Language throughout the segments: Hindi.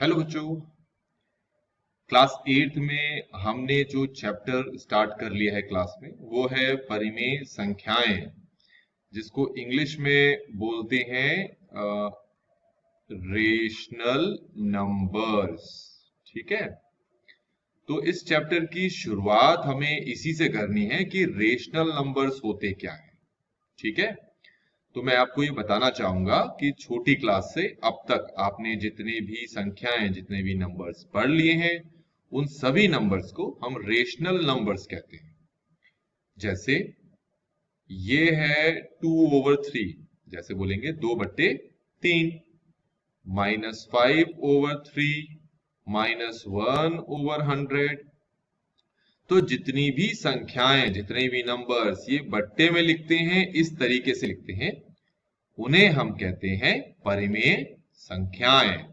हेलो बच्चों, क्लास 8 में हमने जो चैप्टर स्टार्ट कर लिया है क्लास में वो है परिमेय संख्याएं, जिसको इंग्लिश में बोलते हैं रेशनल नंबर्स। ठीक है, तो इस चैप्टर की शुरुआत हमें इसी से करनी है कि रेशनल नंबर्स होते क्या हैं। ठीक है, तो मैं आपको ये बताना चाहूंगा कि छोटी क्लास से अब तक आपने जितने भी संख्याएं, जितने भी नंबर्स पढ़ लिए हैं, उन सभी नंबर्स को हम रेशनल नंबर्स कहते हैं। जैसे ये है 2/3, जैसे बोलेंगे 2/3, -5/3, -1/100। तो जितनी भी संख्याएं, जितने भी नंबर्स ये बट्टे में लिखते हैं, इस तरीके से लिखते हैं, उन्हें हम कहते हैं परिमेय संख्याएं।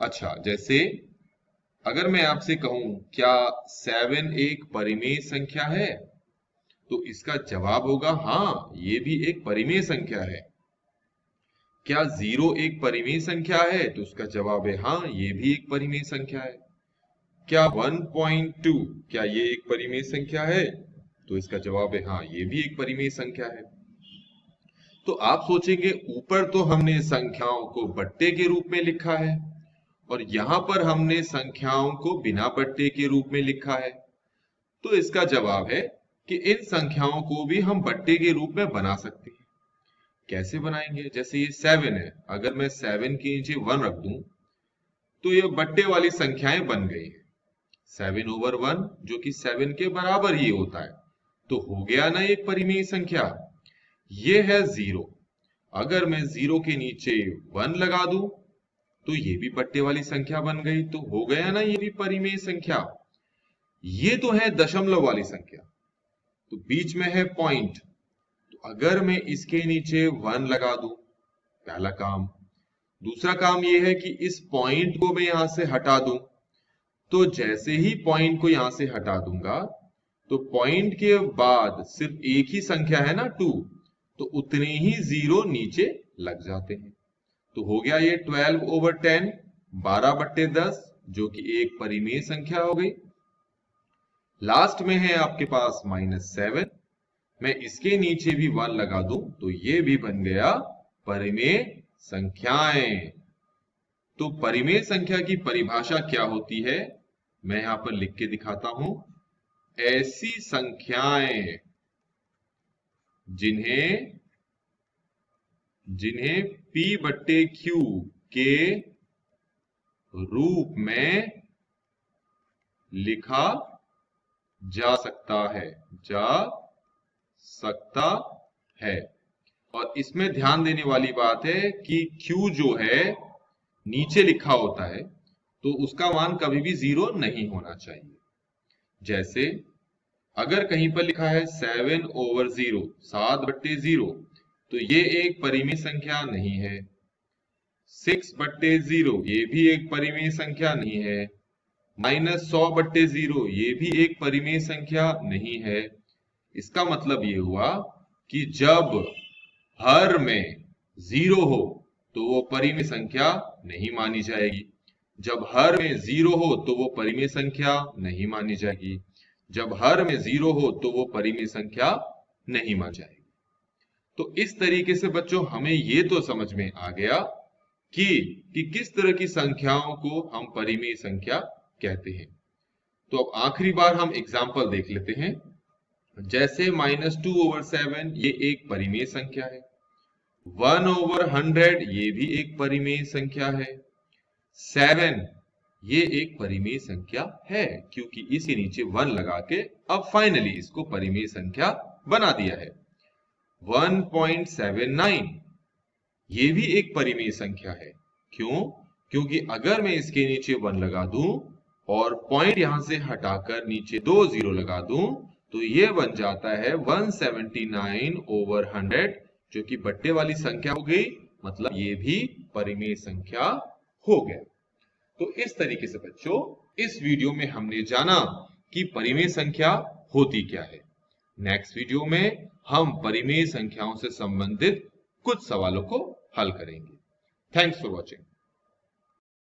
अच्छा, जैसे अगर मैं आपसे कहूं क्या 7 एक परिमेय संख्या है, तो इसका जवाब होगा हाँ, ये भी एक परिमेय संख्या है। क्या 0 एक परिमेय संख्या है, तो उसका जवाब है हाँ, ये भी एक परिमेय संख्या है। क्या 1.2 क्या ये एक परिमेय संख्या है, तो इसका जवाब है हाँ, ये भी एक परिमेय संख्या है। तो आप सोचेंगे ऊपर तो हमने संख्याओं को बट्टे के रूप में लिखा है और यहां पर हमने संख्याओं को बिना बट्टे के रूप में लिखा है, तो इसका जवाब है कि इन संख्याओं को भी हम बट्टे के रूप में बना सकते हैं। कैसे बनाएंगे? जैसे ये 7 है, अगर मैं 7 के नीचे 1 रख दूं तो ये बट्टे वाली संख्याएं बन गई है। 7/1 जो कि 7 के बराबर ही होता है, तो हो गया ना एक परिमेय संख्या। ये है 0, अगर मैं 0 के नीचे 1 लगा दूं तो ये भी बट्टे वाली संख्या बन गई, तो हो गया ना ये भी परिमेय संख्या। ये तो है दशमलव वाली संख्या, तो बीच में है पॉइंट, तो अगर मैं इसके नीचे 1 लगा दूं, पहला काम। दूसरा काम ये है कि इस पॉइंट को मैं यहां से हटा दूं, तो जैसे ही पॉइंट को यहां से हटा दूंगा तो पॉइंट के बाद सिर्फ एक ही संख्या है ना 2, तो उतने ही 0 नीचे लग जाते हैं। तो हो गया ये 12/10, 12/10, जो कि एक परिमेय संख्या हो गई। लास्ट में है आपके पास -7, मैं इसके नीचे भी 1 लगा दूं तो ये भी बन गया परिमेय संख्याएं। तो परिमेय संख्या की परिभाषा क्या होती है, मैं यहां पर लिख के दिखाता हूं। ऐसी संख्याएं जिन्हें P/Q के रूप में लिखा जा सकता है। और इसमें ध्यान देने वाली बात है कि Q जो है नीचे लिखा होता है, तो उसका मान कभी भी 0 नहीं होना चाहिए। जैसे अगर कहीं पर लिखा है 7/0, 7/0, तो ये एक परिमेय संख्या नहीं है। 6/0 ये भी एक परिमेय संख्या नहीं है। -100/0 ये भी एक परिमेय संख्या नहीं है। इसका मतलब ये हुआ कि जब हर में 0 हो तो वो परिमेय संख्या नहीं मानी जाएगी। जब हर में 0 हो तो वो परिमेय संख्या नहीं मानी जाएगी। जब हर में 0 हो तो वो परिमेय संख्या नहीं मानी जाएगी। तो इस तरीके से बच्चों हमें ये तो समझ में आ गया कि किस तरह की संख्याओं को हम परिमेय संख्या कहते हैं। तो अब आखिरी बार हम एग्जाम्पल देख लेते हैं। जैसे -2/7 ये एक परिमेय संख्या है। 1/100 ये भी एक परिमेय संख्या है। 7 ये एक परिमेय संख्या है, क्योंकि इसके नीचे 1 लगा के अब फाइनली इसको परिमेय संख्या बना दिया है। 1.79 ये भी एक परिमेय संख्या है। क्यों? क्योंकि अगर मैं इसके नीचे 1 लगा दूं और पॉइंट यहां से हटाकर नीचे 2 0 लगा दूं, तो ये बन जाता है 179/100, जो कि बट्टे वाली संख्या हो गई, मतलब ये भी परिमेय संख्या हो गया। तो इस तरीके से बच्चों इस वीडियो में हमने जाना कि परिमेय संख्या होती क्या है। नेक्स्ट वीडियो में हम परिमेय संख्याओं से संबंधित कुछ सवालों को हल करेंगे। Thanks for watching.